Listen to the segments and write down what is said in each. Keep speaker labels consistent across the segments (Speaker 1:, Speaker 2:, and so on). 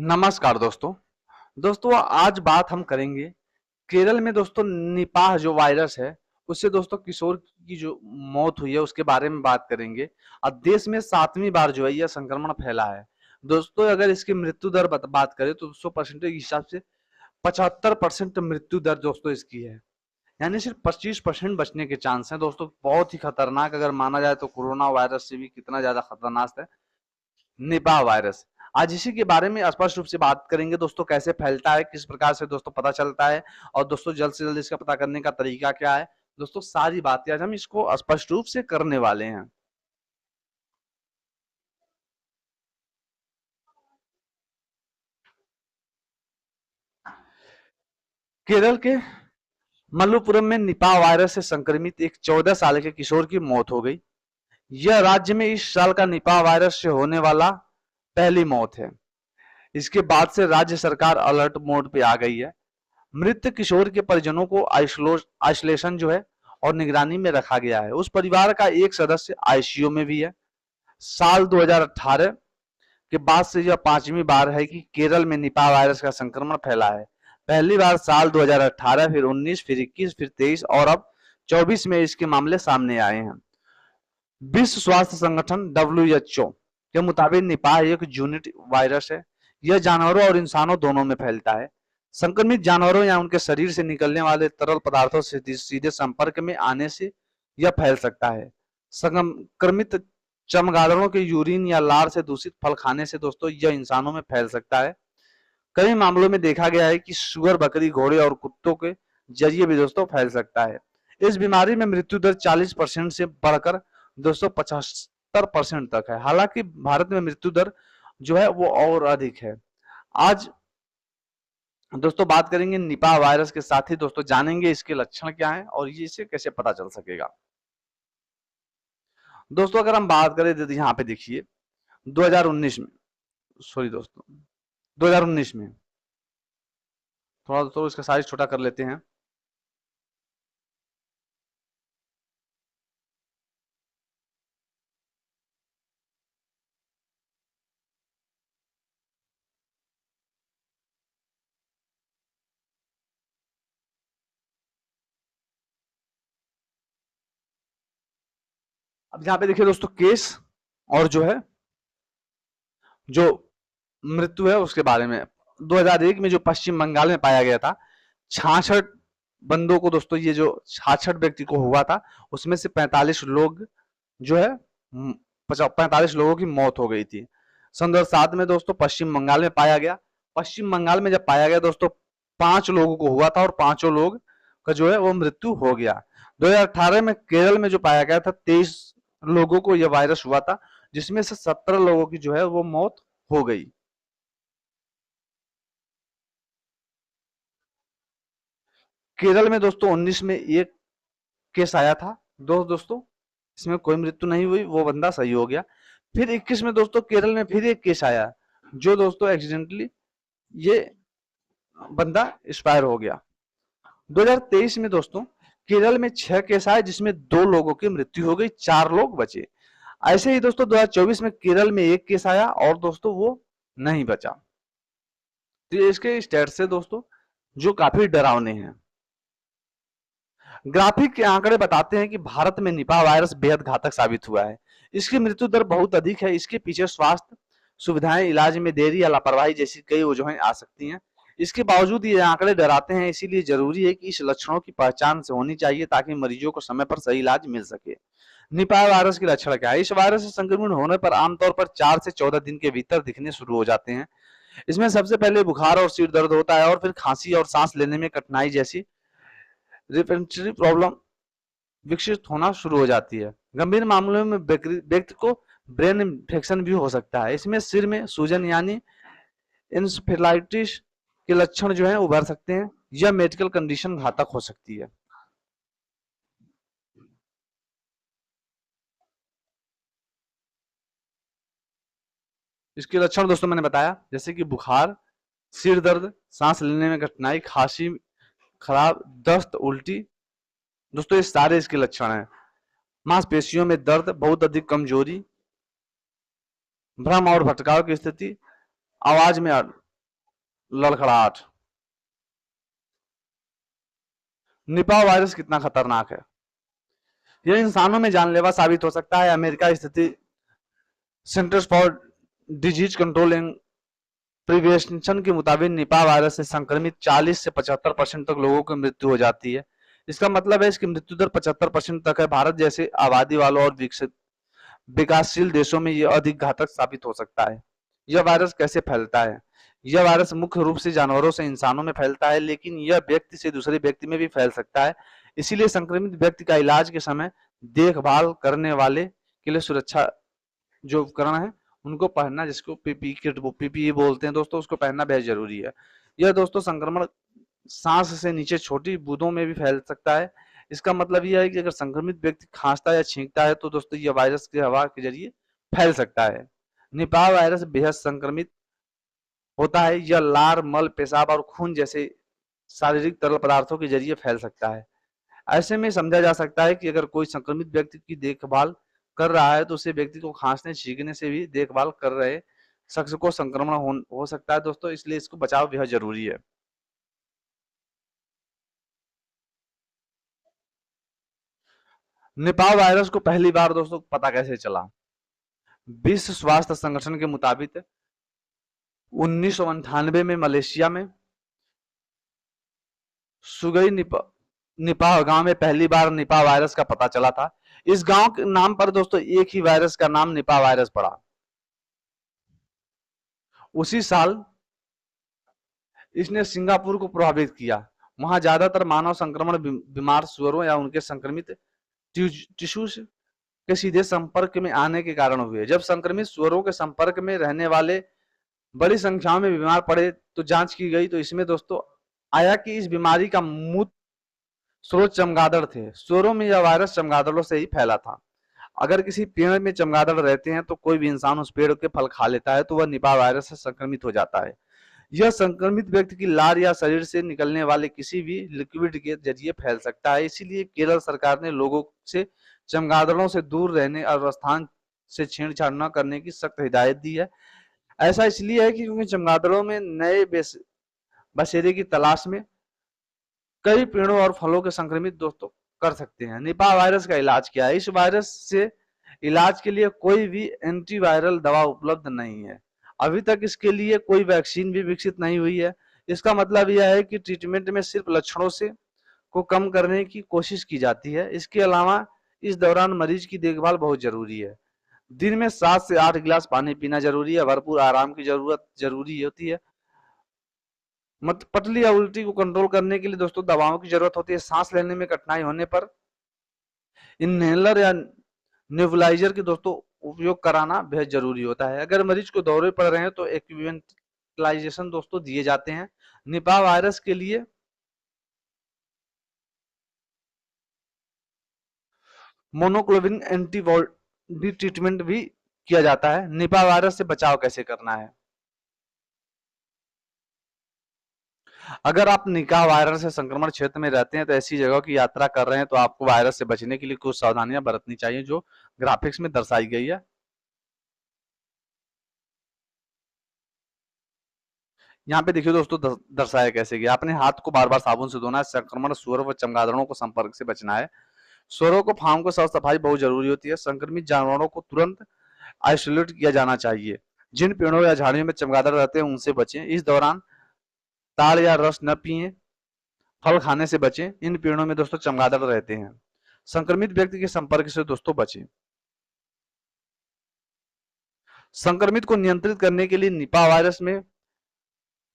Speaker 1: नमस्कार दोस्तों। आज बात हम करेंगे केरल में दोस्तों निपाह जो वायरस है उससे दोस्तों किशोर की जो मौत हुई है उसके बारे में बात करेंगे। और देश में 7वीं बार जो है यह संक्रमण फैला है। दोस्तों अगर इसकी मृत्यु दर बात करें तो 100% के हिसाब से 75% मृत्यु दर दोस्तों इसकी है, यानी सिर्फ 25% बचने के चांस हैं। दोस्तों बहुत ही खतरनाक अगर माना जाए तो कोरोना वायरस से भी कितना ज्यादा खतरनाक है निपाह वायरस। आज इसी के बारे में स्पष्ट रूप से बात करेंगे दोस्तों, कैसे फैलता है, किस प्रकार से दोस्तों पता चलता है और दोस्तों जल्द से जल्द इसका पता करने का तरीका क्या है। दोस्तों सारी बातें आज हम इसको स्पष्ट रूप से करने वाले हैं। केरल के मल्लपुरम में निपाह वायरस से संक्रमित एक 14 साल के किशोर की मौत हो गई। यह राज्य में इस साल का निपाह वायरस से होने वाला पहली मौत है। इसके बाद से राज्य सरकार अलर्ट मोड पे आ गई है। मृत किशोर के परिजनों को आइसोलेशन जो है और निगरानी में रखा गया है। उस परिवार का एक सदस्य आईसीयू में भी है। साल 2018 के बाद से यह 5वीं बार है कि केरल में निपाह वायरस का संक्रमण फैला है। पहली बार साल 2018, फिर 19, फिर 21, फिर 23 और अब 24 में इसके मामले सामने आए हैं। विश्व स्वास्थ्य संगठन WHO के मुताबिक निपाह एक जूनिट वायरस है। यह जानवरों और इंसानों दोनों में फैलता है। संक्रमित जानवरों या उनके शरीर से निकलने वाले तरल पदार्थों से सीधे संपर्क में आने से यह फैल सकता है। संक्रमित चमगादड़ों के यूरिन या लार से दूषित फल खाने से दोस्तों यह इंसानों में फैल सकता है। कई मामलों में देखा गया है कि सुअर, बकरी, घोड़े और कुत्तों के जरिए भी दोस्तों फैल सकता है। इस बीमारी में मृत्यु दर 40% से बढ़कर दोस्तों 75% तक है। हालांकि भारत में मृत्यु दर जो है वो और अधिक है। आज दोस्तों बात करेंगे निपाह वायरस के साथ ही दोस्तों जानेंगे इसके लक्षण क्या हैं और ये इसे कैसे पता चल सकेगा। दोस्तों अगर हम बात करें तो यहाँ पे देखिए 2019 में, सॉरी दोस्तों 2019 में, थोड़ा दोस्तों इसका साइज छोटा कर लेते हैं। अब यहाँ पे देखिए दोस्तों केस और जो है जो मृत्यु है उसके बारे में। 2001 में जो पश्चिम बंगाल में पाया गया था, 66 बंदों को दोस्तों, ये जो 66 व्यक्ति को हुआ था उसमें से 45 लोग जो है 45 लोगों की मौत हो गई थी। सन 2007 में दोस्तों पश्चिम बंगाल में पाया गया। पश्चिम बंगाल में जब पाया गया दोस्तों 5 लोगों को हुआ था और 5 लोग का जो है वो मृत्यु हो गया। 2018 में केरल में जो पाया गया था 23 लोगों को यह वायरस हुआ था, जिसमें से 17 लोगों की जो है वो मौत हो गई। केरल में दोस्तों 19 में एक केस आया था। दोस्तों इसमें कोई मृत्यु नहीं हुई, वो बंदा सही हो गया। फिर 21 में दोस्तों केरल में फिर एक केस आया, जो दोस्तों एक्सीडेंटली ये बंदा एक्सपायर हो गया। 2023 में दोस्तों केरल में 6 केस आए, जिसमें 2 लोगों की मृत्यु हो गई, 4 लोग बचे। ऐसे ही दोस्तों 2024 में केरल में एक केस आया और दोस्तों वो नहीं बचा। तो ये इसके स्टेट्स से दोस्तों जो काफी डरावने हैं। ग्राफिक के आंकड़े बताते हैं कि भारत में निपाह वायरस बेहद घातक साबित हुआ है। इसकी मृत्यु दर बहुत अधिक है। इसके पीछे स्वास्थ्य सुविधाएं, इलाज में देरी या लापरवाही जैसी कई वजहें आ सकती हैं। इसके बावजूद ये आंकड़े डराते हैं, इसीलिए जरूरी है कि इस लक्षणों की पहचान से होनी चाहिए ताकि मरीजों को समय पर सही इलाज मिल सके। निपाह वायरस के लक्षण क्या है? इस वायरस से संक्रमण होने पर आमतौर पर 4 से 14 दिन के भीतर दिखने शुरू हो जाते हैं। इसमें सबसे पहले बुखार और सिर दर्द होता है और फिर खांसी और सांस लेने में कठिनाई जैसी रेस्पिरेटरी प्रॉब्लम विकसित होना शुरू हो जाती है। गंभीर मामलों में व्यक्ति को ब्रेन इन्फेक्शन भी हो सकता है। इसमें सिर में सूजन यानी इंसेफेलाइटिस के लक्षण जो है उभर सकते हैं। यह मेडिकल कंडीशन घातक हो सकती है। इसके लक्षण दोस्तों मैंने बताया, जैसे कि बुखार, सिर दर्द, सांस लेने में कठिनाई, खांसी, खराब, दस्त, उल्टी। दोस्तों ये सारे इसके लक्षण हैं। मांसपेशियों में दर्द, बहुत अधिक कमजोरी, भ्रम और भटकाव की स्थिति, आवाज में लड़खड़ाहट। निपाह वायरस कितना खतरनाक है? यह इंसानों में जानलेवा साबित हो सकता है। अमेरिका स्थिति centres for disease control and prevention के मुताबिक निपाह वायरस से संक्रमित 40 से 75% तक लोगों की मृत्यु हो जाती है। इसका मतलब है इसकी मृत्यु दर 75% तक है। भारत जैसे आबादी वालों और विकसित विकासशील देशों में यह अधिक घातक साबित हो सकता है। यह वायरस कैसे फैलता है? यह वायरस मुख्य रूप से जानवरों से इंसानों में फैलता है, लेकिन यह व्यक्ति से दूसरे व्यक्ति में भी फैल सकता है। इसीलिए संक्रमित व्यक्ति का इलाज के समय देखभाल करने वाले के लिए सुरक्षा जो उपकरण है उनको पहनना, जिसको पीपी किट पीपीई बोलते हैं दोस्तों, उसको पहनना बेहद जरूरी है। यह दोस्तों संक्रमण सांस से नीचे छोटी बूंदों में भी फैल सकता है। इसका मतलब यह है कि अगर संक्रमित व्यक्ति खांसता या छींकता है तो दोस्तों यह वायरस के हवा के जरिए फैल सकता है। निपाह वायरस बेहद संक्रमित होता है। यह लार, मल, पेशाब और खून जैसे शारीरिक तरल पदार्थों के जरिए फैल सकता है। ऐसे में समझा जा सकता है कि अगर कोई संक्रमित व्यक्ति की देखभाल कर रहा है तो उसे व्यक्ति को खांसने छींकने से भी देखभाल कर रहे शख्स को संक्रमण हो सकता है दोस्तों, इसलिए इसको बचाव बेहद जरूरी है। निपाह वायरस को पहली बार दोस्तों पता कैसे चला? विश्व स्वास्थ्य संगठन के मुताबिक 1998 में मलेशिया में सुगई निपाह गांव में पहली बार निपाह वायरस का पता चला था। इस गांव के नाम पर दोस्तों एक ही वायरस का नाम निपाह वायरस पड़ा। उसी साल इसने सिंगापुर को प्रभावित किया। वहां ज्यादातर मानव संक्रमण बीमार सुअरों या उनके संक्रमित टिश्यूज के सीधे संपर्क में आने के कारण हुए। जब संक्रमित सुअरों के संपर्क में रहने वाले बड़ी संख्या में बीमार पड़े तो जांच की गई, तो इसमें दोस्तों आया कि इस बीमारी का मूल स्रोत चमगादड़ थे। सुअरों में यह वायरस चमगादड़ों से ही फैला था। अगर किसी पेड़ में चमगादड़ रहते हैं तो कोई भी इंसान उस पेड़ के फल खा लेता है तो वह निपाह वायरस से संक्रमित हो जाता है। यह संक्रमित व्यक्ति की लार या शरीर से निकलने वाले किसी भी लिक्विड के जरिए फैल सकता है। इसीलिए केरल सरकार ने लोगों से चमगादड़ों से दूर रहने और स्थान से छेड़छाड़ न करने की सख्त हिदायत दी है। ऐसा इसलिए है कि क्योंकि चमगादड़ों में नए बसेरे की तलाश में कई पेड़ों और फलों के संक्रमित दोस्तों कर सकते हैं। निपाह वायरस का इलाज क्या है? इस वायरस से इलाज के लिए कोई भी एंटीवायरल दवा उपलब्ध नहीं है। अभी तक इसके लिए कोई वैक्सीन भी विकसित नहीं हुई है। इसका मतलब यह है कि ट्रीटमेंट में सिर्फ लक्षणों से को कम करने की कोशिश की जाती है। इसके अलावा इस दौरान मरीज की देखभाल बहुत जरूरी है। दिन में 7 से 8 गिलास पानी पीना जरूरी है। भरपूर आराम की जरूरत जरूरी होती है। पतली या उल्टी को कंट्रोल करने के लिए दोस्तों दवाओं की जरूरत होती है। सांस लेने में कठिनाई होने पर इनहेलर या नेबुलाइजर के दोस्तों उपयोग कराना बेहद जरूरी होता है। अगर मरीज को दौरे पड़ रहे हैं तो एक्विवेंटिलाइजेशन दोस्तों दिए जाते हैं। निपाह वायरस के लिए मोनोक्लोविन एंटीबॉडी ट्रीटमेंट भी किया जाता है। निपाह वायरस से बचाव कैसे करना है? अगर आप निपाह वायरस से संक्रमण क्षेत्र में रहते हैं तो ऐसी जगह की यात्रा कर रहे हैं तो आपको वायरस से बचने के लिए कुछ सावधानियां बरतनी चाहिए जो ग्राफिक्स में दर्शाई गई है। यहाँ पे देखिए दोस्तों दर्शाया कैसे गया। अपने हाथ को बार बार साबुन से धोना है। संक्रमण सुअर व चमगादड़ों को संपर्क से बचना है। सुअरों को फार्म को साफ सफाई बहुत जरूरी होती है। संक्रमित जानवरों को तुरंत आइसोलेट किया जाना चाहिए। जिन पेड़ों या झाड़ियों में चमगादड़ रहते हैं उनसे बचें। इस दौरान ताड़ या रस न पिए। फल खाने से बचें। इन पेड़ों में दोस्तों चमगादड़ रहते हैं। संक्रमित व्यक्ति के संपर्क से दोस्तों बचें। संक्रमित को नियंत्रित करने के लिए निपाह वायरस में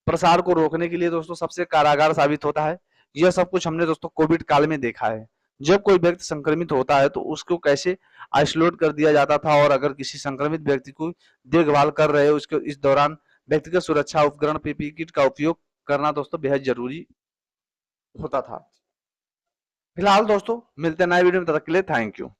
Speaker 1: प्रसार को रोकने के लिए दोस्तों सबसे कारगर साबित होता है। यह सब कुछ हमने दोस्तों कोविड काल में देखा है। जब कोई व्यक्ति संक्रमित होता है तो उसको कैसे आइसोलेट कर दिया जाता था, और अगर किसी संक्रमित व्यक्ति को देखभाल कर रहे हो उसके इस दौरान व्यक्तिगत सुरक्षा उपकरण पीपीई किट का उपयोग करना दोस्तों बेहद जरूरी होता था। फिलहाल दोस्तों मिलते हैं नए वीडियो में, तब तक के लिए थैंक यू।